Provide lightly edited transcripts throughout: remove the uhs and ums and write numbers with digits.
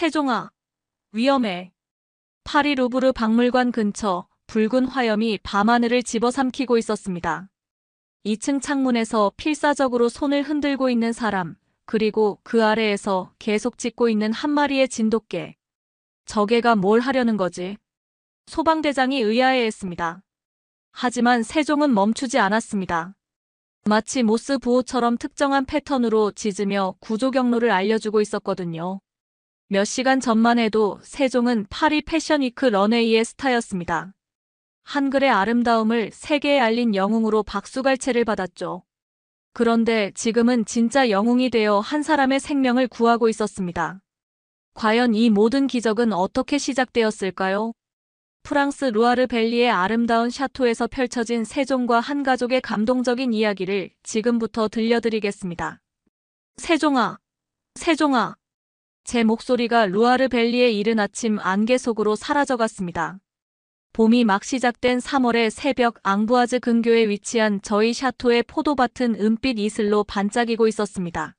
세종아, 위험해. 파리 루브르 박물관 근처 붉은 화염이 밤하늘을 집어삼키고 있었습니다. 2층 창문에서 필사적으로 손을 흔들고 있는 사람, 그리고 그 아래에서 계속 짖고 있는 한 마리의 진돗개. 저 개가 뭘 하려는 거지? 소방대장이 의아해했습니다. 하지만 세종은 멈추지 않았습니다. 마치 모스 부호처럼 특정한 패턴으로 짖으며 구조 경로를 알려주고 있었거든요. 몇 시간 전만 해도 세종은 파리 패션위크 런웨이의 스타였습니다. 한글의 아름다움을 세계에 알린 영웅으로 박수갈채를 받았죠. 그런데 지금은 진짜 영웅이 되어 한 사람의 생명을 구하고 있었습니다. 과연 이 모든 기적은 어떻게 시작되었을까요? 프랑스 루아르 밸리의 아름다운 샤토에서 펼쳐진 세종과 한 가족의 감동적인 이야기를 지금부터 들려드리겠습니다. 세종아, 세종아. 제 목소리가 루아르 밸리의 이른 아침 안개 속으로 사라져갔습니다. 봄이 막 시작된 3월의 새벽 앙부아즈 근교에 위치한 저희 샤토의 포도밭은 은빛 이슬로 반짝이고 있었습니다.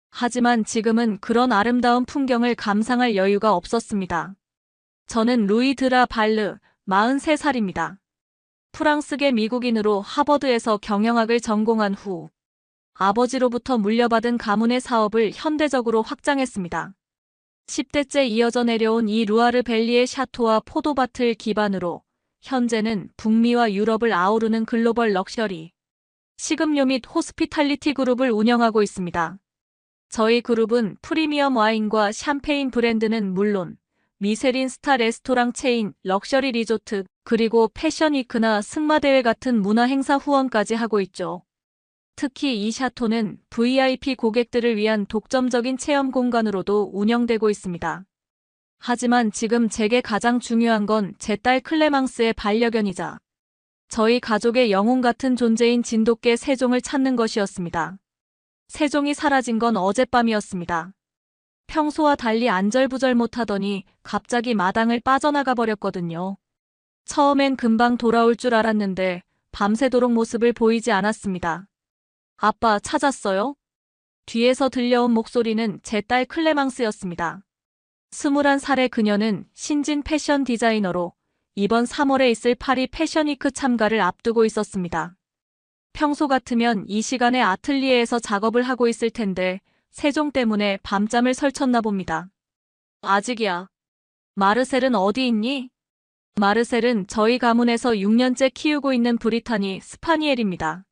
하지만 지금은 그런 아름다운 풍경을 감상할 여유가 없었습니다. 저는 루이 드라 발르, 43살입니다. 프랑스계 미국인으로 하버드에서 경영학을 전공한 후 아버지로부터 물려받은 가문의 사업을 현대적으로 확장했습니다. 10대째 이어져 내려온 이 루아르 밸리의 샤토와 포도밭을 기반으로 현재는 북미와 유럽을 아우르는 글로벌 럭셔리, 식음료 및 호스피탈리티 그룹을 운영하고 있습니다. 저희 그룹은 프리미엄 와인과 샴페인 브랜드는 물론 미쉐린 스타 레스토랑 체인, 럭셔리 리조트, 그리고 패션위크나 승마대회 같은 문화행사 후원까지 하고 있죠. 특히 이 샤토는 VIP 고객들을 위한 독점적인 체험 공간으로도 운영되고 있습니다. 하지만 지금 제게 가장 중요한 건 제 딸 클레망스의 반려견이자 저희 가족의 영웅 같은 존재인 진돗개 세종을 찾는 것이었습니다. 세종이 사라진 건 어젯밤이었습니다. 평소와 달리 안절부절 못하더니 갑자기 마당을 빠져나가 버렸거든요. 처음엔 금방 돌아올 줄 알았는데 밤새도록 모습을 보이지 않았습니다. 아빠 찾았어요? 뒤에서 들려온 목소리는 제 딸 클레망스였습니다. 21살의 그녀는 신진 패션 디자이너로 이번 3월에 있을 파리 패션위크 참가를 앞두고 있었습니다. 평소 같으면 이 시간에 아틀리에에서 작업을 하고 있을 텐데 세종 때문에 밤잠을 설쳤나 봅니다. 아직이야. 마르셀은 어디 있니? 마르셀은 저희 가문에서 6년째 키우고 있는 브리타니 스파니엘입니다.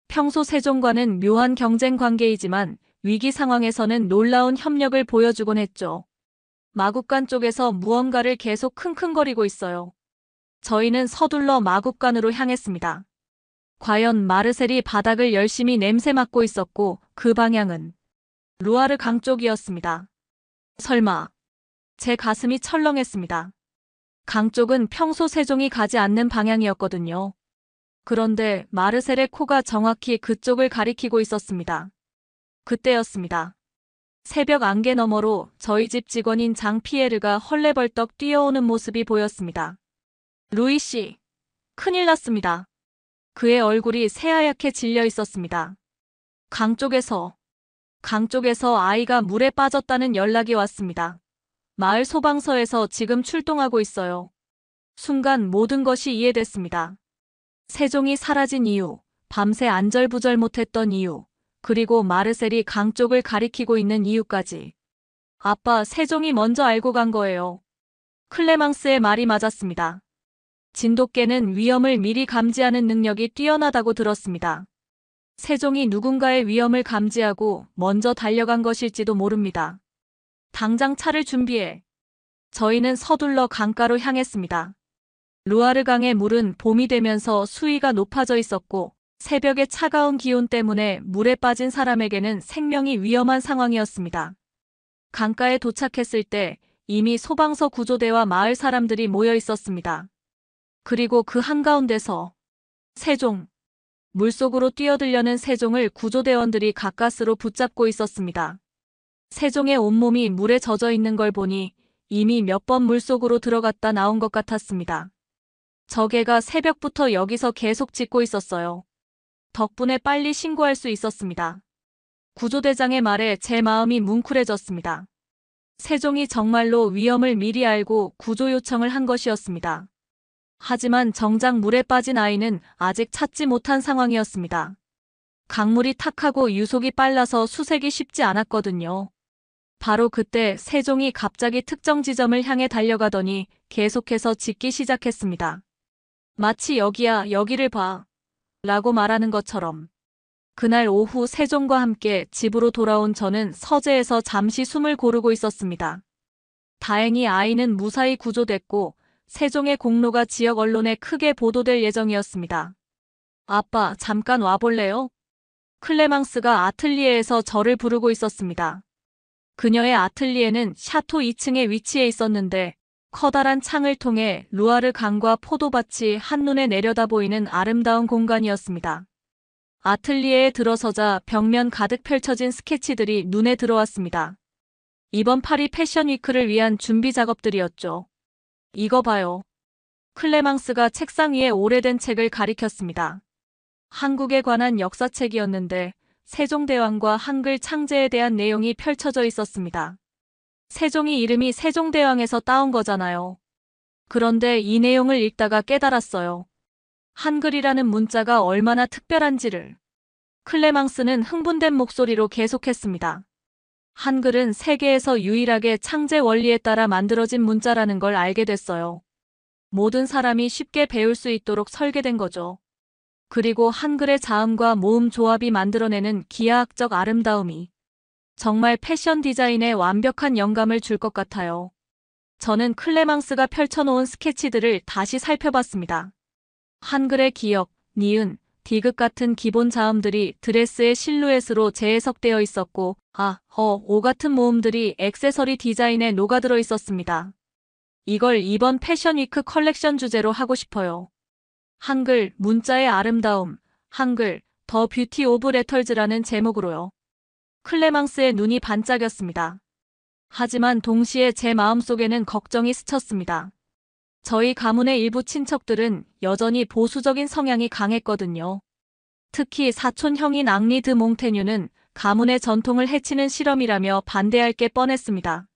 평소 세종과는 묘한 경쟁 관계이지만 위기 상황에서는 놀라운 협력을 보여주곤 했죠. 마국간 쪽에서 무언가를 계속 킁킁거리고 있어요. 저희는 서둘러 마국간으로 향했습니다. 과연 마르셀이 바닥을 열심히 냄새 맡고 있었고 그 방향은 루아르 강 쪽이었습니다. 설마. 제 가슴이 철렁했습니다. 강 쪽은 평소 세종이 가지 않는 방향이었거든요. 그런데 마르셀의 코가 정확히 그쪽을 가리키고 있었습니다. 그때였습니다. 새벽 안개 너머로 저희 집 직원인 장 피에르가 헐레벌떡 뛰어오는 모습이 보였습니다. 루이 씨, 큰일 났습니다. 그의 얼굴이 새하얗게 질려 있었습니다. 강 쪽에서 아이가 물에 빠졌다는 연락이 왔습니다. 마을 소방서에서 지금 출동하고 있어요. 순간 모든 것이 이해됐습니다. 세종이 사라진 이유, 밤새 안절부절 못했던 이유, 그리고 마르셀이 강 쪽을 가리키고 있는 이유까지. 아빠, 세종이 먼저 알고 간 거예요. 클레망스의 말이 맞았습니다. 진돗개는 위험을 미리 감지하는 능력이 뛰어나다고 들었습니다. 세종이 누군가의 위험을 감지하고 먼저 달려간 것일지도 모릅니다. 당장 차를 준비해. 저희는 서둘러 강가로 향했습니다. 루아르강의 물은 봄이 되면서 수위가 높아져 있었고 새벽의 차가운 기온 때문에 물에 빠진 사람에게는 생명이 위험한 상황이었습니다. 강가에 도착했을 때 이미 소방서 구조대와 마을 사람들이 모여 있었습니다. 그리고 그 한가운데서 세종, 물속으로 뛰어들려는 세종을 구조대원들이 가까스로 붙잡고 있었습니다. 세종의 온몸이 물에 젖어 있는 걸 보니 이미 몇 번 물속으로 들어갔다 나온 것 같았습니다. 저 개가 새벽부터 여기서 계속 짖고 있었어요. 덕분에 빨리 신고할 수 있었습니다. 구조대장의 말에 제 마음이 뭉클해졌습니다. 세종이 정말로 위험을 미리 알고 구조 요청을 한 것이었습니다. 하지만 정작 물에 빠진 아이는 아직 찾지 못한 상황이었습니다. 강물이 탁하고 유속이 빨라서 수색이 쉽지 않았거든요. 바로 그때 세종이 갑자기 특정 지점을 향해 달려가더니 계속해서 짖기 시작했습니다. 마치 여기야, 여기를 봐. 라고 말하는 것처럼. 그날 오후 세종과 함께 집으로 돌아온 저는 서재에서 잠시 숨을 고르고 있었습니다. 다행히 아이는 무사히 구조됐고 세종의 공로가 지역 언론에 크게 보도될 예정이었습니다. 아빠, 잠깐 와볼래요? 클레망스가 아틀리에에서 저를 부르고 있었습니다. 그녀의 아틀리에는 샤토 2층에 위치해 있었는데 커다란 창을 통해 루아르 강과 포도밭이 한눈에 내려다 보이는 아름다운 공간이었습니다. 아틀리에에 들어서자 벽면 가득 펼쳐진 스케치들이 눈에 들어왔습니다. 이번 파리 패션 위크를 위한 준비 작업들이었죠. 이거 봐요. 클레망스가 책상 위에 오래된 책을 가리켰습니다. 한국에 관한 역사책이었는데 세종대왕과 한글 창제에 대한 내용이 펼쳐져 있었습니다. 세종이 이름이 세종대왕에서 따온 거잖아요. 그런데 이 내용을 읽다가 깨달았어요. 한글이라는 문자가 얼마나 특별한지를. 클레망스는 흥분된 목소리로 계속했습니다. 한글은 세계에서 유일하게 창제 원리에 따라 만들어진 문자라는 걸 알게 됐어요. 모든 사람이 쉽게 배울 수 있도록 설계된 거죠. 그리고 한글의 자음과 모음 조합이 만들어내는 기하학적 아름다움이 정말 패션 디자인에 완벽한 영감을 줄 것 같아요. 저는 클레망스가 펼쳐놓은 스케치들을 다시 살펴봤습니다. 한글의 기역, 니은, 디귿 같은 기본 자음들이 드레스의 실루엣으로 재해석되어 있었고 오 같은 모음들이 액세서리 디자인에 녹아들어 있었습니다. 이걸 이번 패션 위크 컬렉션 주제로 하고 싶어요. 한글, 문자의 아름다움, 한글, 더 뷰티 오브 레터즈라는 제목으로요. 클레망스의 눈이 반짝였습니다. 하지만 동시에 제 마음속에는 걱정이 스쳤습니다. 저희 가문의 일부 친척들은 여전히 보수적인 성향이 강했거든요. 특히 사촌 형인 앙리 드 몽테뉴는 가문의 전통을 해치는 실험이라며 반대할 게 뻔했습니다.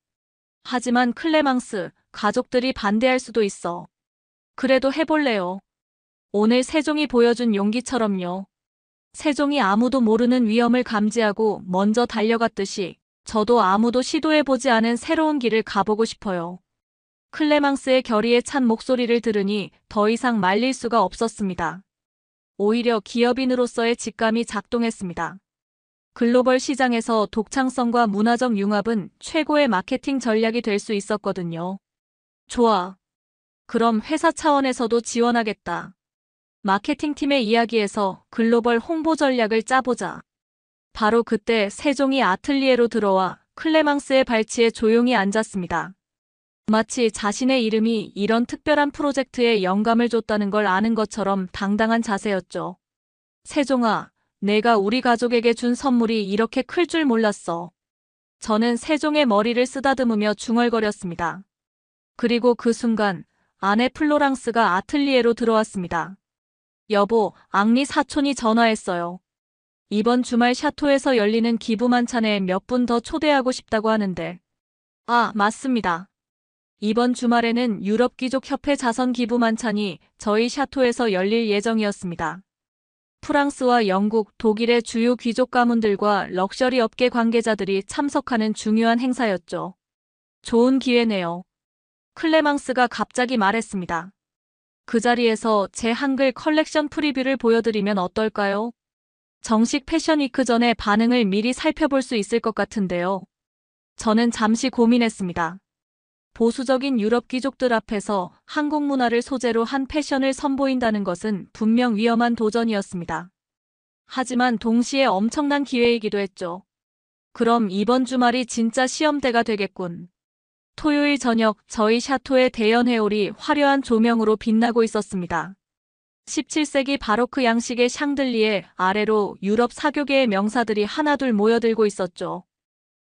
하지만 클레망스, 가족들이 반대할 수도 있어. 그래도 해볼래요. 오늘 세종이 보여준 용기처럼요. 세종이 아무도 모르는 위험을 감지하고 먼저 달려갔듯이 저도 아무도 시도해보지 않은 새로운 길을 가보고 싶어요. 클레망스의 결의에 찬 목소리를 들으니 더 이상 말릴 수가 없었습니다. 오히려 기업인으로서의 직감이 작동했습니다. 글로벌 시장에서 독창성과 문화적 융합은 최고의 마케팅 전략이 될 수 있었거든요. 좋아. 그럼 회사 차원에서도 지원하겠다. 마케팅팀의 이야기에서 글로벌 홍보 전략을 짜보자. 바로 그때 세종이 아틀리에로 들어와 클레망스의 발치에 조용히 앉았습니다. 마치 자신의 이름이 이런 특별한 프로젝트에 영감을 줬다는 걸 아는 것처럼 당당한 자세였죠. 세종아, 내가 우리 가족에게 준 선물이 이렇게 클 줄 몰랐어. 저는 세종의 머리를 쓰다듬으며 중얼거렸습니다. 그리고 그 순간 아내 플로랑스가 아틀리에로 들어왔습니다. 여보, 앙리 사촌이 전화했어요. 이번 주말 샤토에서 열리는 기부 만찬에 몇 분 더 초대하고 싶다고 하는데. 아, 맞습니다. 이번 주말에는 유럽 귀족협회 자선 기부 만찬이 저희 샤토에서 열릴 예정이었습니다. 프랑스와 영국, 독일의 주요 귀족 가문들과 럭셔리 업계 관계자들이 참석하는 중요한 행사였죠. 좋은 기회네요. 클레망스가 갑자기 말했습니다. 그 자리에서 제 한글 컬렉션 프리뷰를 보여드리면 어떨까요? 정식 패션 위크 전에 반응을 미리 살펴볼 수 있을 것 같은데요. 저는 잠시 고민했습니다. 보수적인 유럽 귀족들 앞에서 한국 문화를 소재로 한 패션을 선보인다는 것은 분명 위험한 도전이었습니다. 하지만 동시에 엄청난 기회이기도 했죠. 그럼 이번 주말이 진짜 시험대가 되겠군. 토요일 저녁 저희 샤토의 대연 회올이 화려한 조명으로 빛나고 있었습니다. 17세기 바로크 양식의 샹들리에 아래로 유럽 사교계의 명사들이 하나둘 모여들고 있었죠.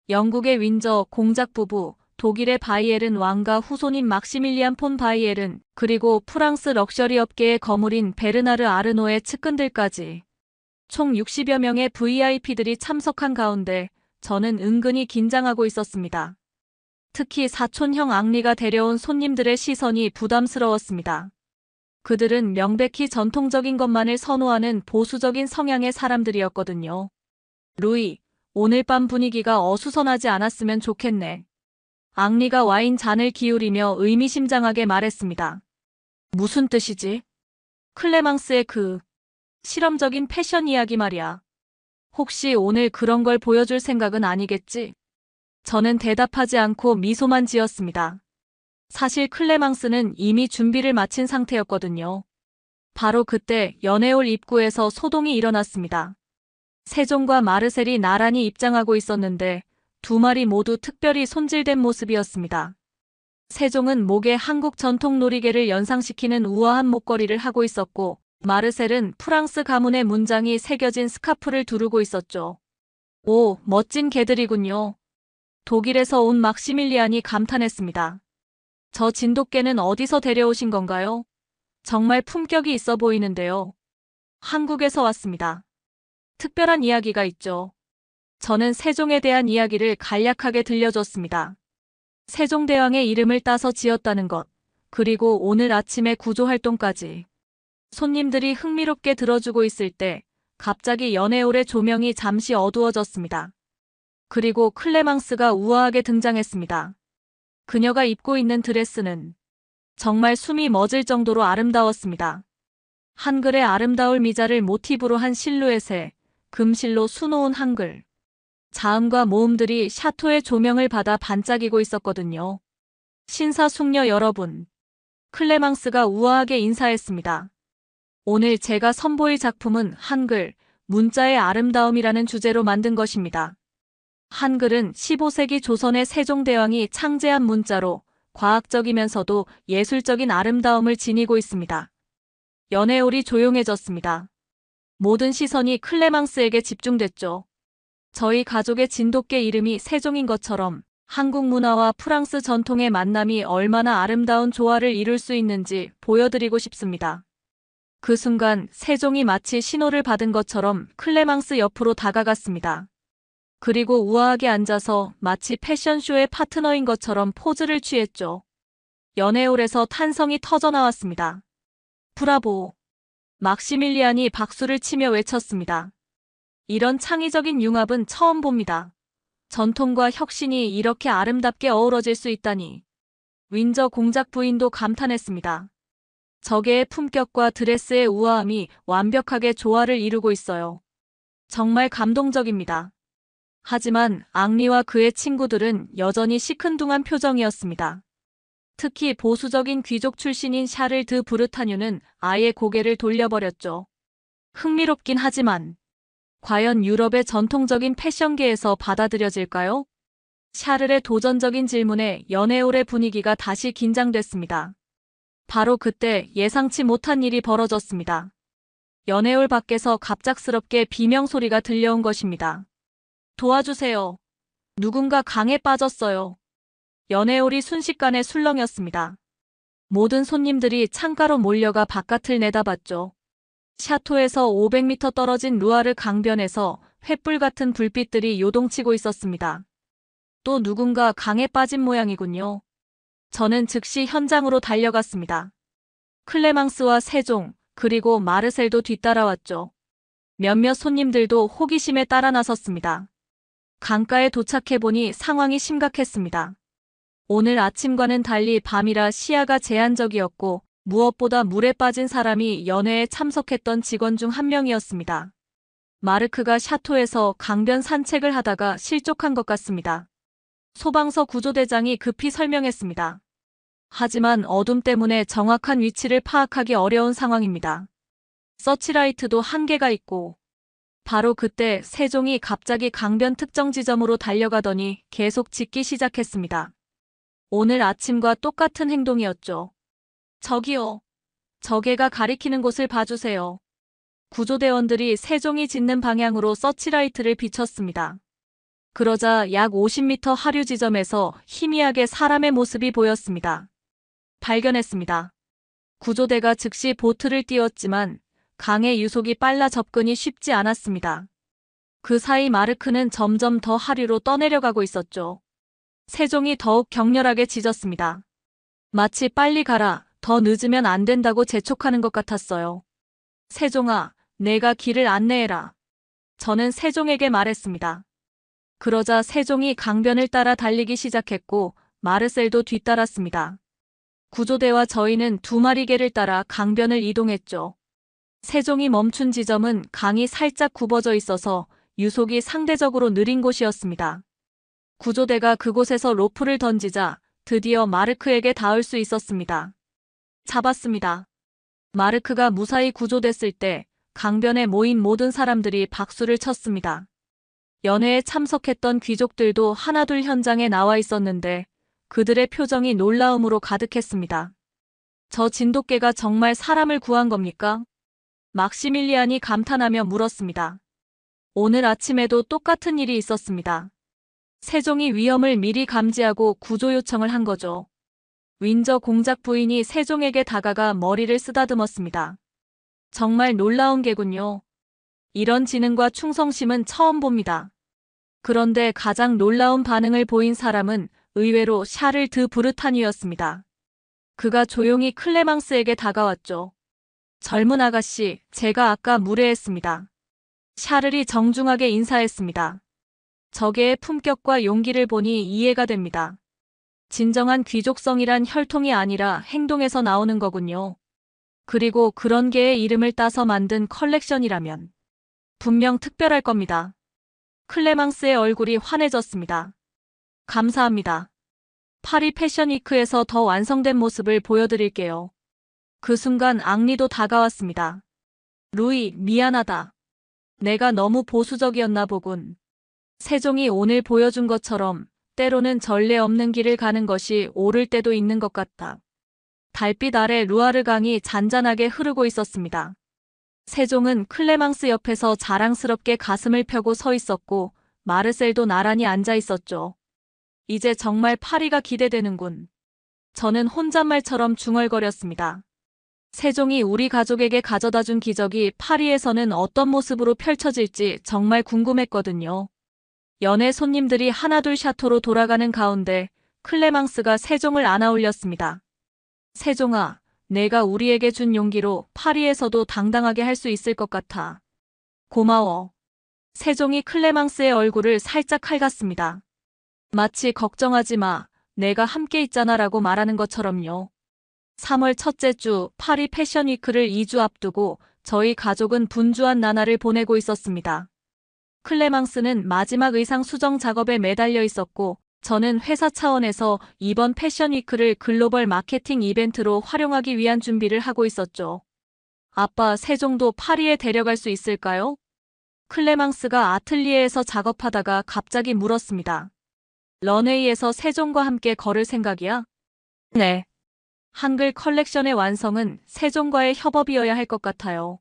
영국의 윈저 공작 부부, 독일의 바이에른 왕과 후손인 막시밀리안 폰 바이에른, 그리고 프랑스 럭셔리 업계의 거물인 베르나르 아르노의 측근들까지. 총 60여 명의 VIP들이 참석한 가운데 저는 은근히 긴장하고 있었습니다. 특히 사촌형 앙리가 데려온 손님들의 시선이 부담스러웠습니다. 그들은 명백히 전통적인 것만을 선호하는 보수적인 성향의 사람들이었거든요. 루이, 오늘 밤 분위기가 어수선하지 않았으면 좋겠네. 앙리가 와인 잔을 기울이며 의미심장하게 말했습니다. 무슨 뜻이지? 클레망스의 그 실험적인 패션 이야기 말이야. 혹시 오늘 그런 걸 보여줄 생각은 아니겠지? 저는 대답하지 않고 미소만 지었습니다. 사실 클레망스는 이미 준비를 마친 상태였거든요. 바로 그때 연애홀 입구에서 소동이 일어났습니다. 세종과 마르셀이 나란히 입장하고 있었는데 두 마리 모두 특별히 손질된 모습이었습니다. 세종은 목에 한국 전통 놀이개를 연상시키는 우아한 목걸이를 하고 있었고 마르셀은 프랑스 가문의 문장이 새겨진 스카프를 두르고 있었죠. 오, 멋진 개들이군요. 독일에서 온 막시밀리안이 감탄했습니다. 저 진돗개는 어디서 데려오신 건가요? 정말 품격이 있어 보이는데요. 한국에서 왔습니다. 특별한 이야기가 있죠. 저는 세종에 대한 이야기를 간략하게 들려줬습니다. 세종대왕의 이름을 따서 지었다는 것, 그리고 오늘 아침의 구조활동까지. 손님들이 흥미롭게 들어주고 있을 때 갑자기 연애홀의 조명이 잠시 어두워졌습니다. 그리고 클레망스가 우아하게 등장했습니다. 그녀가 입고 있는 드레스는 정말 숨이 멎을 정도로 아름다웠습니다. 한글의 아름다울 미자를 모티브로 한 실루엣에 금실로 수놓은 한글. 자음과 모음들이 샤토의 조명을 받아 반짝이고 있었거든요. 신사숙녀 여러분. 클레망스가 우아하게 인사했습니다. 오늘 제가 선보일 작품은 한글, 문자의 아름다움이라는 주제로 만든 것입니다. 한글은 15세기 조선의 세종대왕이 창제한 문자로 과학적이면서도 예술적인 아름다움을 지니고 있습니다. 연애홀이 조용해졌습니다. 모든 시선이 클레망스에게 집중됐죠. 저희 가족의 진돗개 이름이 세종인 것처럼 한국 문화와 프랑스 전통의 만남이 얼마나 아름다운 조화를 이룰 수 있는지 보여드리고 싶습니다. 그 순간 세종이 마치 신호를 받은 것처럼 클레망스 옆으로 다가갔습니다. 그리고 우아하게 앉아서 마치 패션쇼의 파트너인 것처럼 포즈를 취했죠. 연애홀에서 탄성이 터져나왔습니다. 브라보! 막시밀리안이 박수를 치며 외쳤습니다. 이런 창의적인 융합은 처음 봅니다. 전통과 혁신이 이렇게 아름답게 어우러질 수 있다니. 윈저 공작 부인도 감탄했습니다. 저게의 품격과 드레스의 우아함이 완벽하게 조화를 이루고 있어요. 정말 감동적입니다. 하지만 앙리와 그의 친구들은 여전히 시큰둥한 표정이었습니다. 특히 보수적인 귀족 출신인 샤를 드 브르타뉴는 아예 고개를 돌려버렸죠. 흥미롭긴 하지만 과연 유럽의 전통적인 패션계에서 받아들여질까요? 샤를의 도전적인 질문에 연애홀의 분위기가 다시 긴장됐습니다. 바로 그때 예상치 못한 일이 벌어졌습니다. 연애홀 밖에서 갑작스럽게 비명소리가 들려온 것입니다. 도와주세요. 누군가 강에 빠졌어요. 연애홀이 순식간에 술렁였습니다. 모든 손님들이 창가로 몰려가 바깥을 내다봤죠. 샤토에서 500m 떨어진 루아르 강변에서 횃불 같은 불빛들이 요동치고 있었습니다. 또 누군가 강에 빠진 모양이군요. 저는 즉시 현장으로 달려갔습니다. 클레망스와 세종, 그리고 마르셀도 뒤따라왔죠. 몇몇 손님들도 호기심에 따라 나섰습니다. 강가에 도착해보니 상황이 심각했습니다. 오늘 아침과는 달리 밤이라 시야가 제한적이었고 무엇보다 물에 빠진 사람이 연회에 참석했던 직원 중 한 명이었습니다. 마르크가 샤토에서 강변 산책을 하다가 실족한 것 같습니다. 소방서 구조대장이 급히 설명했습니다. 하지만 어둠 때문에 정확한 위치를 파악하기 어려운 상황입니다. 서치라이트도 한계가 있고. 바로 그때 세종이 갑자기 강변 특정 지점으로 달려가더니 계속 짖기 시작했습니다. 오늘 아침과 똑같은 행동이었죠. 저기요. 저 개가 가리키는 곳을 봐주세요. 구조대원들이 세종이 짖는 방향으로 서치라이트를 비췄습니다. 그러자 약 50m 하류 지점에서 희미하게 사람의 모습이 보였습니다. 발견했습니다. 구조대가 즉시 보트를 띄웠지만 강의 유속이 빨라 접근이 쉽지 않았습니다. 그 사이 마르크는 점점 더 하류로 떠내려가고 있었죠. 세종이 더욱 격렬하게 짖었습니다. 마치 빨리 가라, 더 늦으면 안 된다고 재촉하는 것 같았어요. 세종아, 내가 길을 안내해라. 저는 세종에게 말했습니다. 그러자 세종이 강변을 따라 달리기 시작했고 마르셀도 뒤따랐습니다. 구조대와 저희는 두 마리 개를 따라 강변을 이동했죠. 세종이 멈춘 지점은 강이 살짝 굽어져 있어서 유속이 상대적으로 느린 곳이었습니다. 구조대가 그곳에서 로프를 던지자 드디어 마르크에게 닿을 수 있었습니다. 잡았습니다. 마르크가 무사히 구조됐을 때 강변에 모인 모든 사람들이 박수를 쳤습니다. 연회에 참석했던 귀족들도 하나둘 현장에 나와 있었는데 그들의 표정이 놀라움으로 가득했습니다. 저 진돗개가 정말 사람을 구한 겁니까? 막시밀리안이 감탄하며 물었습니다. 오늘 아침에도 똑같은 일이 있었습니다. 세종이 위험을 미리 감지하고 구조 요청을 한 거죠. 윈저 공작 부인이 세종에게 다가가 머리를 쓰다듬었습니다. 정말 놀라운 개군요. 이런 지능과 충성심은 처음 봅니다. 그런데 가장 놀라운 반응을 보인 사람은 의외로 샤를 드 브르타뉴였습니다. 그가 조용히 클레망스에게 다가왔죠. 젊은 아가씨, 제가 아까 무례했습니다. 샤를이 정중하게 인사했습니다. 저게의 품격과 용기를 보니 이해가 됩니다. 진정한 귀족성이란 혈통이 아니라 행동에서 나오는 거군요. 그리고 그런 개의 이름을 따서 만든 컬렉션이라면 분명 특별할 겁니다. 클레망스의 얼굴이 환해졌습니다. 감사합니다. 파리 패션위크에서 더 완성된 모습을 보여드릴게요. 그 순간 앙리도 다가왔습니다. 루이, 미안하다. 내가 너무 보수적이었나 보군. 세종이 오늘 보여준 것처럼 때로는 전례 없는 길을 가는 것이 옳을 때도 있는 것 같다. 달빛 아래 루아르 강이 잔잔하게 흐르고 있었습니다. 세종은 클레망스 옆에서 자랑스럽게 가슴을 펴고 서 있었고 마르셀도 나란히 앉아 있었죠. 이제 정말 파리가 기대되는군. 저는 혼잣말처럼 중얼거렸습니다. 세종이 우리 가족에게 가져다준 기적이 파리에서는 어떤 모습으로 펼쳐질지 정말 궁금했거든요. 연애 손님들이 하나둘 샤토로 돌아가는 가운데 클레망스가 세종을 안아 올렸습니다. 세종아, 내가 우리에게 준 용기로 파리에서도 당당하게 할 수 있을 것 같아. 고마워. 세종이 클레망스의 얼굴을 살짝 핥았습니다. 마치 걱정하지 마, 내가 함께 있잖아 라고 말하는 것처럼요. 3월 첫째 주 파리 패션위크를 2주 앞두고 저희 가족은 분주한 나날을 보내고 있었습니다. 클레망스는 마지막 의상 수정 작업에 매달려 있었고 저는 회사 차원에서 이번 패션위크를 글로벌 마케팅 이벤트로 활용하기 위한 준비를 하고 있었죠. 아빠, 세종도 파리에 데려갈 수 있을까요? 클레망스가 아틀리에에서 작업하다가 갑자기 물었습니다. 런웨이에서 세종과 함께 걸을 생각이야? 네. 한글 컬렉션의 완성은 세종과의 협업이어야 할 것 같아요.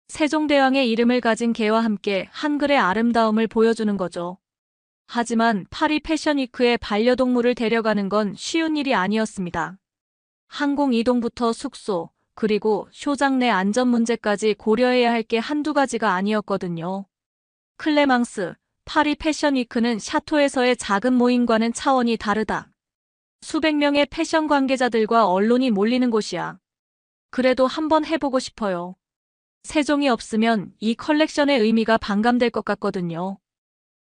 세종대왕의 이름을 가진 개와 함께 한글의 아름다움을 보여주는 거죠. 하지만 파리 패션위크에 반려동물을 데려가는 건 쉬운 일이 아니었습니다. 항공 이동부터 숙소, 그리고 쇼장 내 안전 문제까지 고려해야 할 게 한두 가지가 아니었거든요. 클레망스, 파리 패션위크는 샤토에서의 작은 모임과는 차원이 다르다. 수백 명의 패션 관계자들과 언론이 몰리는 곳이야. 그래도 한번 해보고 싶어요. 세종이 없으면 이 컬렉션의 의미가 반감될 것 같거든요.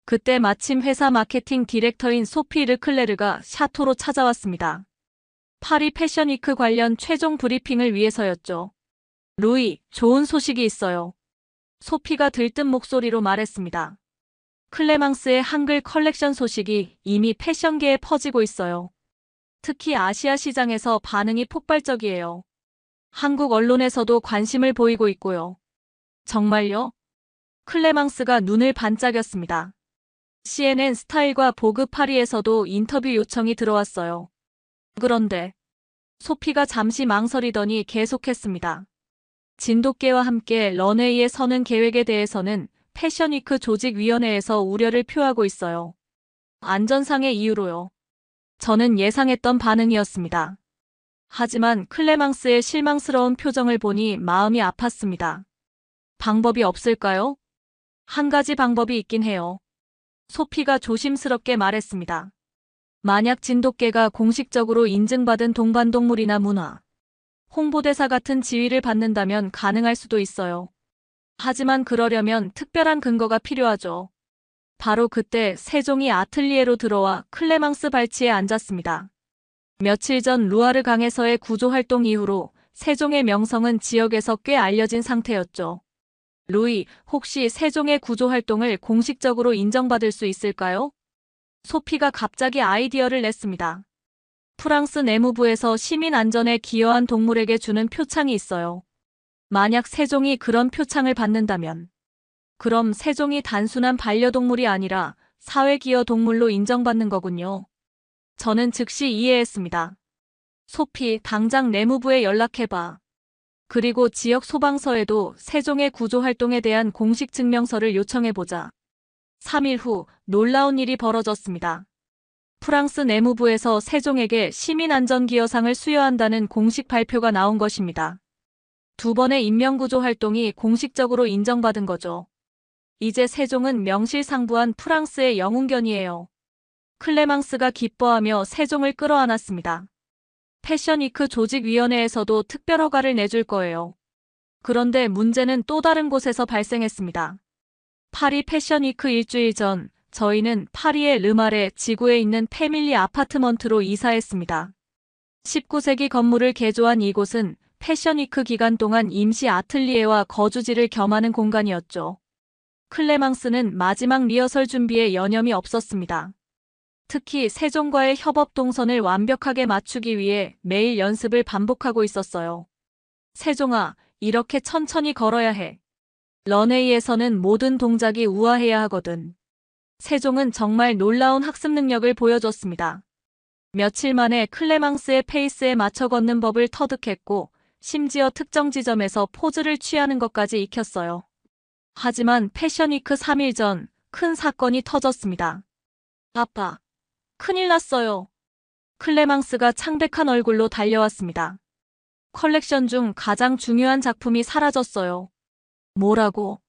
그때 마침 회사 마케팅 디렉터인 소피 르클레르가 샤토로 찾아왔습니다. 파리 패션위크 관련 최종 브리핑을 위해서였죠. 루이, 좋은 소식이 있어요. 소피가 들뜬 목소리로 말했습니다. 클레망스의 한글 컬렉션 소식이 이미 패션계에 퍼지고 있어요. 특히 아시아 시장에서 반응이 폭발적이에요. 한국 언론에서도 관심을 보이고 있고요. 정말요? 클레망스가 눈을 반짝였습니다. CNN 스타일과 보그 파리에서도 인터뷰 요청이 들어왔어요. 그런데 소피가 잠시 망설이더니 계속했습니다. 진돗개와 함께 런웨이에 서는 계획에 대해서는 패션위크 조직위원회에서 우려를 표하고 있어요. 안전상의 이유로요. 저는 예상했던 반응이었습니다. 하지만 클레망스의 실망스러운 표정을 보니 마음이 아팠습니다. 방법이 없을까요? 한 가지 방법이 있긴 해요. 소피가 조심스럽게 말했습니다. 만약 진돗개가 공식적으로 인증받은 동반동물이나 문화, 홍보대사 같은 지위를 받는다면 가능할 수도 있어요. 하지만 그러려면 특별한 근거가 필요하죠. 바로 그때 세종이 아틀리에로 들어와 클레망스 발치에 앉았습니다. 며칠 전 루아르 강에서의 구조활동 이후로 세종의 명성은 지역에서 꽤 알려진 상태였죠. 루이, 혹시 세종의 구조활동을 공식적으로 인정받을 수 있을까요? 소피가 갑자기 아이디어를 냈습니다. 프랑스 내무부에서 시민 안전에 기여한 동물에게 주는 표창이 있어요. 만약 세종이 그런 표창을 받는다면, 그럼 세종이 단순한 반려동물이 아니라 사회기여 동물로 인정받는 거군요. 저는 즉시 이해했습니다. 소피, 당장 내무부에 연락해봐. 그리고 지역 소방서에도 세종의 구조활동에 대한 공식 증명서를 요청해보자. 3일 후 놀라운 일이 벌어졌습니다. 프랑스 내무부에서 세종에게 시민안전기여상을 수여한다는 공식 발표가 나온 것입니다. 두 번의 인명구조 활동이 공식적으로 인정받은 거죠. 이제 세종은 명실상부한 프랑스의 영웅견이에요. 클레망스가 기뻐하며 세종을 끌어안았습니다. 패션위크 조직위원회에서도 특별 허가를 내줄 거예요. 그런데 문제는 또 다른 곳에서 발생했습니다. 파리 패션위크 일주일 전 저희는 파리의 르마레 지구에 있는 패밀리 아파트먼트로 이사했습니다. 19세기 건물을 개조한 이곳은 패션위크 기간 동안 임시 아틀리에와 거주지를 겸하는 공간이었죠. 클레망스는 마지막 리허설 준비에 여념이 없었습니다. 특히 세종과의 협업 동선을 완벽하게 맞추기 위해 매일 연습을 반복하고 있었어요. 세종아, 이렇게 천천히 걸어야 해. 런웨이에서는 모든 동작이 우아해야 하거든. 세종은 정말 놀라운 학습 능력을 보여줬습니다. 며칠 만에 클레망스의 페이스에 맞춰 걷는 법을 터득했고, 심지어 특정 지점에서 포즈를 취하는 것까지 익혔어요. 하지만 패션위크 3일 전 큰 사건이 터졌습니다. 아빠, 큰일 났어요. 클레망스가 창백한 얼굴로 달려왔습니다. 컬렉션 중 가장 중요한 작품이 사라졌어요. 뭐라고?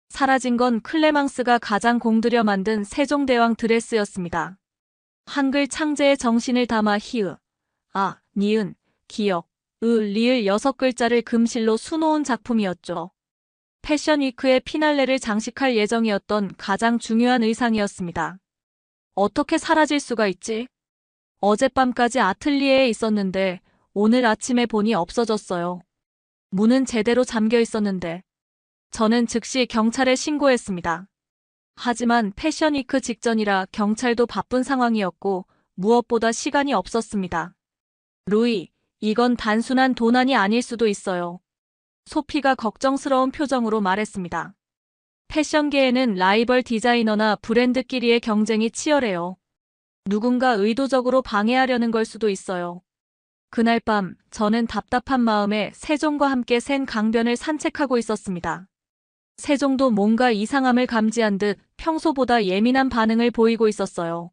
사라진 건 클레망스가 가장 공들여 만든 세종대왕 드레스였습니다. 한글 창제의 정신을 담아 히읗, 아, 니은, 기역, 리을 6글자를 금실로 수놓은 작품이었죠. 패션위크의 피날레를 장식할 예정이었던 가장 중요한 의상이었습니다. 어떻게 사라질 수가 있지? 어젯밤까지 아틀리에에 있었는데 오늘 아침에 보니 없어졌어요. 문은 제대로 잠겨 있었는데. 저는 즉시 경찰에 신고했습니다. 하지만 패션위크 직전이라 경찰도 바쁜 상황이었고 무엇보다 시간이 없었습니다. 루이, 이건 단순한 도난이 아닐 수도 있어요. 소피가 걱정스러운 표정으로 말했습니다. 패션계에는 라이벌 디자이너나 브랜드끼리의 경쟁이 치열해요. 누군가 의도적으로 방해하려는 걸 수도 있어요. 그날 밤 저는 답답한 마음에 세종과 함께 샌 강변을 산책하고 있었습니다. 세종도 뭔가 이상함을 감지한 듯 평소보다 예민한 반응을 보이고 있었어요.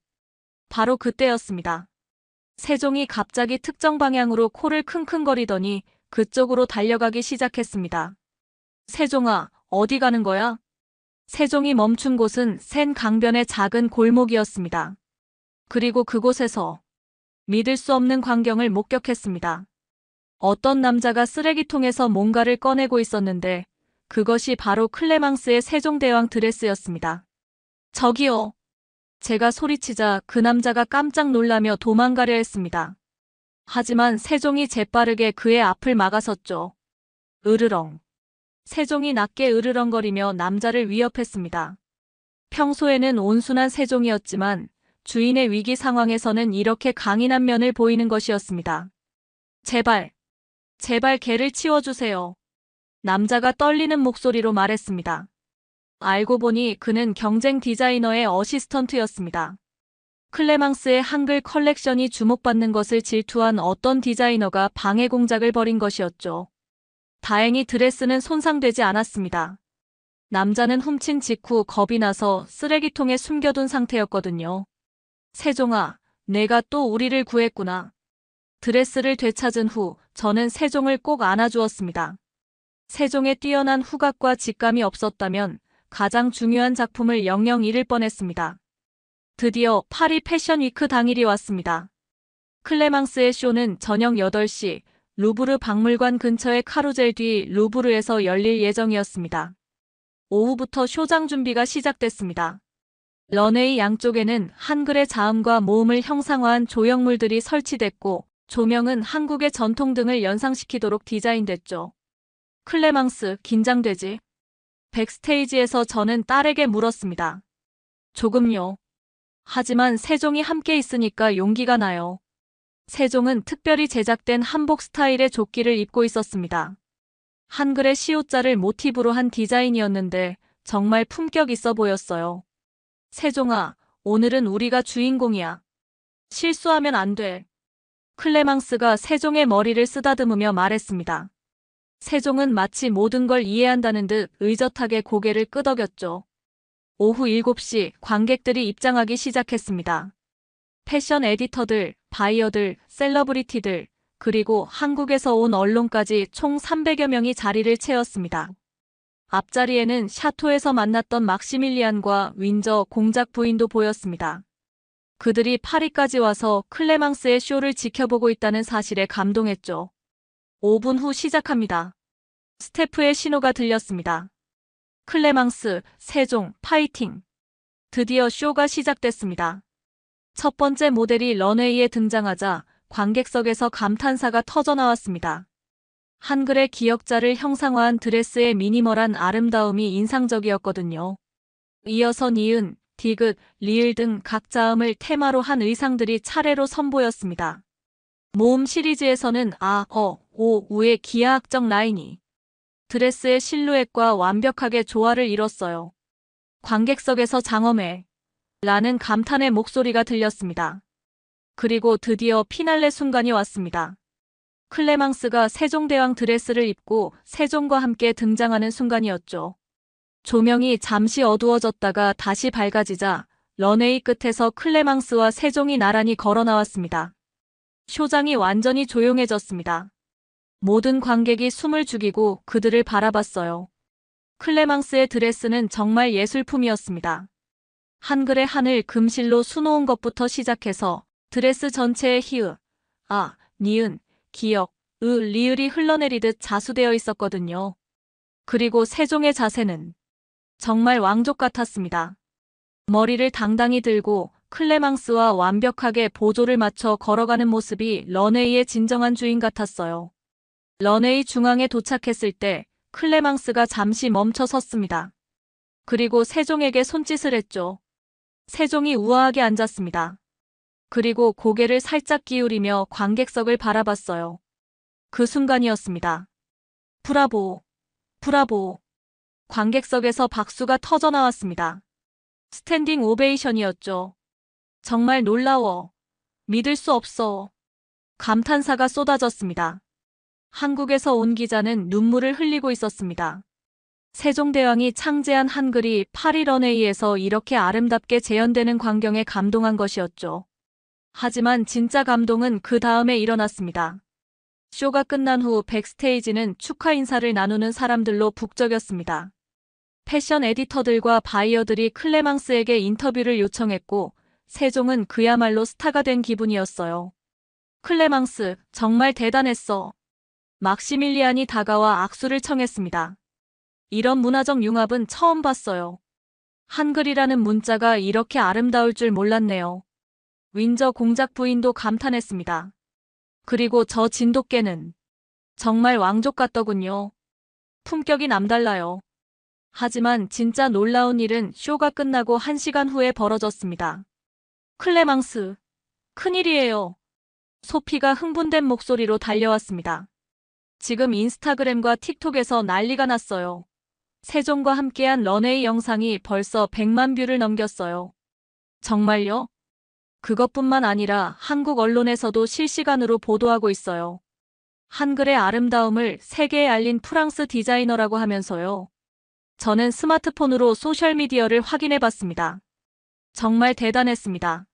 바로 그때였습니다. 세종이 갑자기 특정 방향으로 코를 킁킁거리더니 그쪽으로 달려가기 시작했습니다. 세종아, 어디 가는 거야? 세종이 멈춘 곳은 샌 강변의 작은 골목이었습니다. 그리고 그곳에서 믿을 수 없는 광경을 목격했습니다. 어떤 남자가 쓰레기통에서 뭔가를 꺼내고 있었는데 그것이 바로 클레망스의 세종대왕 드레스였습니다. 저기요. 제가 소리치자 그 남자가 깜짝 놀라며 도망가려 했습니다. 하지만 세종이 재빠르게 그의 앞을 막아섰죠. 으르렁. 세종이 낮게 으르렁거리며 남자를 위협했습니다. 평소에는 온순한 세종이었지만 주인의 위기 상황에서는 이렇게 강인한 면을 보이는 것이었습니다. 제발 개를 치워주세요. 남자가 떨리는 목소리로 말했습니다. 알고 보니 그는 경쟁 디자이너의 어시스턴트였습니다. 클레망스의 한글 컬렉션이 주목받는 것을 질투한 어떤 디자이너가 방해 공작을 벌인 것이었죠. 다행히 드레스는 손상되지 않았습니다. 남자는 훔친 직후 겁이 나서 쓰레기통에 숨겨둔 상태였거든요. 세종아, 내가 또 우리를 구했구나. 드레스를 되찾은 후 저는 세종을 꼭 안아주었습니다. 세종의 뛰어난 후각과 직감이 없었다면 가장 중요한 작품을 영영 잃을 뻔했습니다. 드디어 파리 패션위크 당일이 왔습니다. 클레망스의 쇼는 저녁 8시 루브르 박물관 근처의 카루젤 뒤 루브르에서 열릴 예정이었습니다. 오후부터 쇼장 준비가 시작됐습니다. 런웨이 양쪽에는 한글의 자음과 모음을 형상화한 조형물들이 설치됐고 조명은 한국의 전통등을 연상시키도록 디자인됐죠. 클레망스, 긴장되지? 백스테이지에서 저는 딸에게 물었습니다. 조금요. 하지만 세종이 함께 있으니까 용기가 나요. 세종은 특별히 제작된 한복 스타일의 조끼를 입고 있었습니다. 한글의 시옷자를 모티브로 한 디자인이었는데 정말 품격 있어 보였어요. 세종아, 오늘은 우리가 주인공이야. 실수하면 안 돼. 클레망스가 세종의 머리를 쓰다듬으며 말했습니다. 세종은 마치 모든 걸 이해한다는 듯 의젓하게 고개를 끄덕였죠. 오후 7시 관객들이 입장하기 시작했습니다. 패션 에디터들, 바이어들, 셀러브리티들, 그리고 한국에서 온 언론까지 총 300여 명이 자리를 채웠습니다. 앞자리에는 샤토에서 만났던 막시밀리안과 윈저 공작 부인도 보였습니다. 그들이 파리까지 와서 클레망스의 쇼를 지켜보고 있다는 사실에 감동했죠. 5분 후 시작합니다. 스태프의 신호가 들렸습니다. 클레망스, 세종, 파이팅! 드디어 쇼가 시작됐습니다. 첫 번째 모델이 런웨이에 등장하자 관객석에서 감탄사가 터져나왔습니다. 한글의 기역자를 형상화한 드레스의 미니멀한 아름다움이 인상적이었거든요. 이어서 니은, 디귿, 리을 등 각 자음을 테마로 한 의상들이 차례로 선보였습니다. 모음 시리즈에서는 아, 오, 우의 기하학적 라인이 드레스의 실루엣과 완벽하게 조화를 이뤘어요. 관객석에서 장엄해 라는 감탄의 목소리가 들렸습니다. 그리고 드디어 피날레 순간이 왔습니다. 클레망스가 세종대왕 드레스를 입고 세종과 함께 등장하는 순간이었죠. 조명이 잠시 어두워졌다가 다시 밝아지자 런웨이 끝에서 클레망스와 세종이 나란히 걸어 나왔습니다. 쇼장이 완전히 조용해졌습니다. 모든 관객이 숨을 죽이고 그들을 바라봤어요. 클레망스의 드레스는 정말 예술품이었습니다. 한글의 한을 금실로 수놓은 것부터 시작해서 드레스 전체에 히읗, 아, 니은, 기역, 리을이 흘러내리듯 자수되어 있었거든요. 그리고 세종의 자세는 정말 왕족 같았습니다. 머리를 당당히 들고 클레망스와 완벽하게 보조를 맞춰 걸어가는 모습이 런웨이의 진정한 주인 같았어요. 런웨이 중앙에 도착했을 때 클레망스가 잠시 멈춰 섰습니다. 그리고 세종에게 손짓을 했죠. 세종이 우아하게 앉았습니다. 그리고 고개를 살짝 기울이며 관객석을 바라봤어요. 그 순간이었습니다. 브라보, 브라보. 관객석에서 박수가 터져나왔습니다. 스탠딩 오베이션이었죠. 정말 놀라워. 믿을 수 없어. 감탄사가 쏟아졌습니다. 한국에서 온 기자는 눈물을 흘리고 있었습니다. 세종대왕이 창제한 한글이 파리 런웨이에서 이렇게 아름답게 재현되는 광경에 감동한 것이었죠. 하지만 진짜 감동은 그 다음에 일어났습니다. 쇼가 끝난 후 백스테이지는 축하 인사를 나누는 사람들로 북적였습니다. 패션 에디터들과 바이어들이 클레망스에게 인터뷰를 요청했고 세종은 그야말로 스타가 된 기분이었어요. 클레망스, 정말 대단했어. 막시밀리안이 다가와 악수를 청했습니다. 이런 문화적 융합은 처음 봤어요. 한글이라는 문자가 이렇게 아름다울 줄 몰랐네요. 윈저 공작 부인도 감탄했습니다. 그리고 저 진돗개는 정말 왕족 같더군요. 품격이 남달라요. 하지만 진짜 놀라운 일은 쇼가 끝나고 1시간 후에 벌어졌습니다. 클레망스, 큰일이에요. 소피가 흥분된 목소리로 달려왔습니다. 지금 인스타그램과 틱톡에서 난리가 났어요. 세종과 함께한 런웨이 영상이 벌써 100만 뷰를 넘겼어요. 정말요? 그것뿐만 아니라 한국 언론에서도 실시간으로 보도하고 있어요. 한글의 아름다움을 세계에 알린 프랑스 디자이너라고 하면서요. 저는 스마트폰으로 소셜미디어를 확인해봤습니다. 정말 대단했습니다.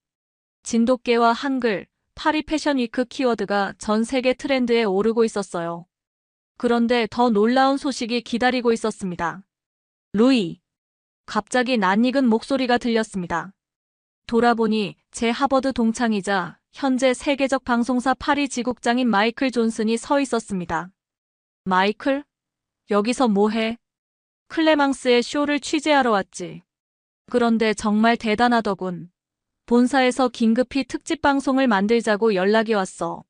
진돗개와 한글, 파리 패션위크 키워드가 전 세계 트렌드에 오르고 있었어요. 그런데 더 놀라운 소식이 기다리고 있었습니다. 루이. 갑자기 낯익은 목소리가 들렸습니다. 돌아보니 제 하버드 동창이자 현재 세계적 방송사 파리 지국장인 마이클 존슨이 서 있었습니다. 마이클? 여기서 뭐해? 클레망스의 쇼를 취재하러 왔지. 그런데 정말 대단하더군. 본사에서 긴급히 특집 방송을 만들자고 연락이 왔어.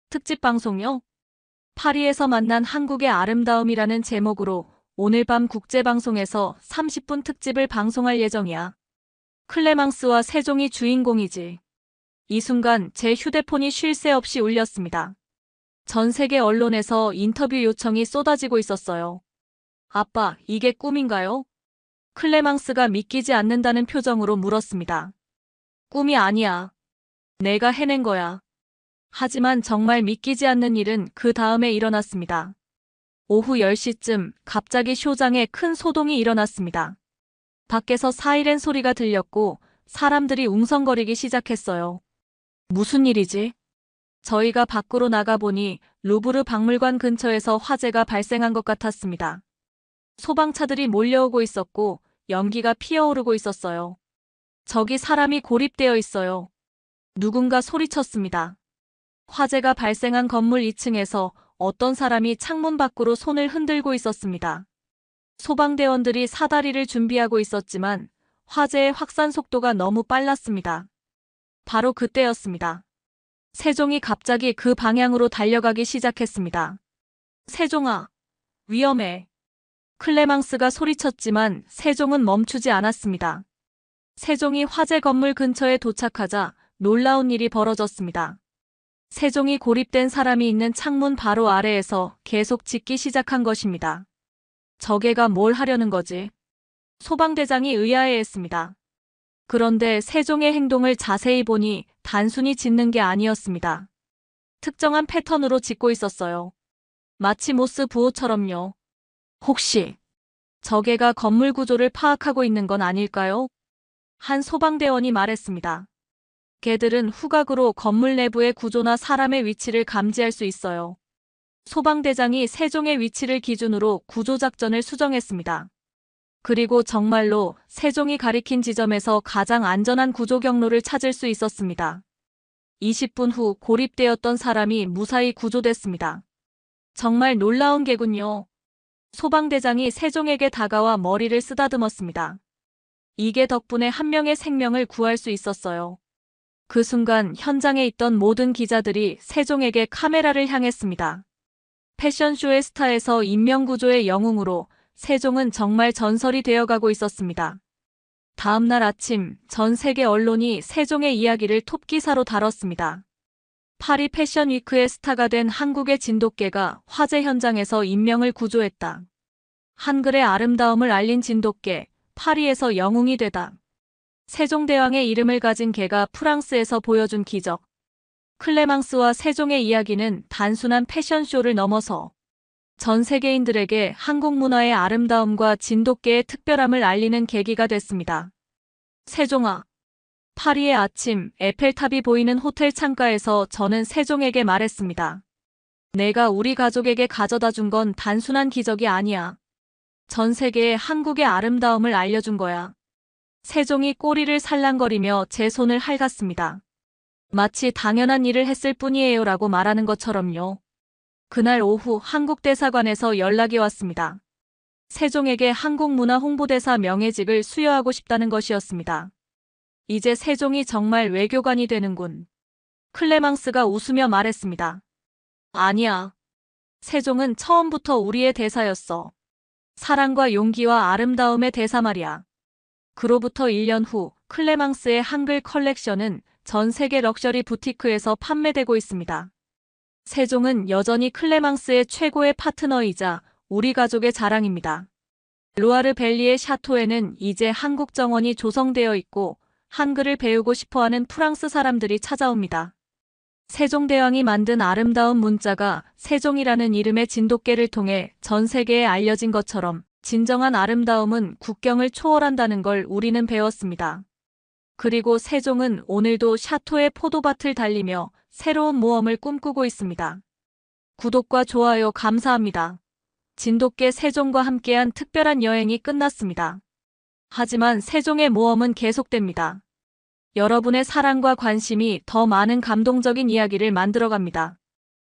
특집 방송요? 파리에서 만난 한국의 아름다움이라는 제목으로 오늘 밤 국제방송에서 30분 특집을 방송할 예정이야. 클레망스와 세종이 주인공이지. 이 순간 제 휴대폰이 쉴 새 없이 울렸습니다. 전 세계 언론에서 인터뷰 요청이 쏟아지고 있었어요. 아빠, 이게 꿈인가요? 클레망스가 믿기지 않는다는 표정으로 물었습니다. 꿈이 아니야. 내가 해낸 거야. 하지만 정말 믿기지 않는 일은 그 다음에 일어났습니다. 오후 10시쯤 갑자기 쇼장에 큰 소동이 일어났습니다. 밖에서 사이렌 소리가 들렸고 사람들이 웅성거리기 시작했어요. 무슨 일이지? 저희가 밖으로 나가보니 루브르 박물관 근처에서 화재가 발생한 것 같았습니다. 소방차들이 몰려오고 있었고 연기가 피어오르고 있었어요. 저기 사람이 고립되어 있어요. 누군가 소리쳤습니다. 화재가 발생한 건물 2층에서 어떤 사람이 창문 밖으로 손을 흔들고 있었습니다. 소방대원들이 사다리를 준비하고 있었지만 화재의 확산 속도가 너무 빨랐습니다. 바로 그때였습니다. 세종이 갑자기 그 방향으로 달려가기 시작했습니다. 세종아, 위험해. 클레망스가 소리쳤지만 세종은 멈추지 않았습니다. 세종이 화재 건물 근처에 도착하자 놀라운 일이 벌어졌습니다. 세종이 고립된 사람이 있는 창문 바로 아래에서 계속 짖기 시작한 것입니다. 저게가 뭘 하려는 거지? 소방대장이 의아해했습니다. 그런데 세종의 행동을 자세히 보니 단순히 짖는 게 아니었습니다. 특정한 패턴으로 짖고 있었어요. 마치 모스 부호처럼요. 혹시 저게가 건물 구조를 파악하고 있는 건 아닐까요? 한 소방대원이 말했습니다. 개들은 후각으로 건물 내부의 구조나 사람의 위치를 감지할 수 있어요. 소방대장이 세종의 위치를 기준으로 구조작전을 수정했습니다. 그리고 정말로 세종이 가리킨 지점에서 가장 안전한 구조 경로를 찾을 수 있었습니다. 20분 후 고립되었던 사람이 무사히 구조됐습니다. 정말 놀라운 개군요. 소방대장이 세종에게 다가와 머리를 쓰다듬었습니다. 이게 덕분에 한 명의 생명을 구할 수 있었어요. 그 순간 현장에 있던 모든 기자들이 세종에게 카메라를 향했습니다. 패션쇼의 스타에서 인명구조의 영웅으로 세종은 정말 전설이 되어가고 있었습니다. 다음 날 아침 전 세계 언론이 세종의 이야기를 톱기사로 다뤘습니다. 파리 패션 위크의 스타가 된 한국의 진돗개가 화재 현장에서 인명을 구조했다. 한글의 아름다움을 알린 진돗개, 파리에서 영웅이 되다. 세종대왕의 이름을 가진 개가 프랑스에서 보여준 기적. 클레망스와 세종의 이야기는 단순한 패션쇼를 넘어서 전 세계인들에게 한국 문화의 아름다움과 진돗개의 특별함을 알리는 계기가 됐습니다. 세종아. 파리의 아침, 에펠탑이 보이는 호텔 창가에서 저는 세종에게 말했습니다. 내가 우리 가족에게 가져다 준 건 단순한 기적이 아니야. 전 세계에 한국의 아름다움을 알려준 거야. 세종이 꼬리를 살랑거리며 제 손을 핥았습니다. 마치 당연한 일을 했을 뿐이에요 라고 말하는 것처럼요. 그날 오후 한국대사관에서 연락이 왔습니다. 세종에게 한국문화 홍보대사 명예직을 수여하고 싶다는 것이었습니다. 이제 세종이 정말 외교관이 되는군. 클레망스가 웃으며 말했습니다. 아니야. 세종은 처음부터 우리의 대사였어. 사랑과 용기와 아름다움의 대사 말이야. 그로부터 1년 후 클레망스의 한글 컬렉션은 전 세계 럭셔리 부티크에서 판매되고 있습니다. 세종은 여전히 클레망스의 최고의 파트너이자 우리 가족의 자랑입니다. 루아르 밸리의 샤토에는 이제 한국 정원이 조성되어 있고 한글을 배우고 싶어하는 프랑스 사람들이 찾아옵니다. 세종대왕이 만든 아름다운 문자가 세종이라는 이름의 진돗개를 통해 전 세계에 알려진 것처럼 진정한 아름다움은 국경을 초월한다는 걸 우리는 배웠습니다. 그리고 세종은 오늘도 샤토의 포도밭을 달리며 새로운 모험을 꿈꾸고 있습니다. 구독과 좋아요 감사합니다. 진돗개 세종과 함께한 특별한 여행이 끝났습니다. 하지만 세종의 모험은 계속됩니다. 여러분의 사랑과 관심이 더 많은 감동적인 이야기를 만들어갑니다.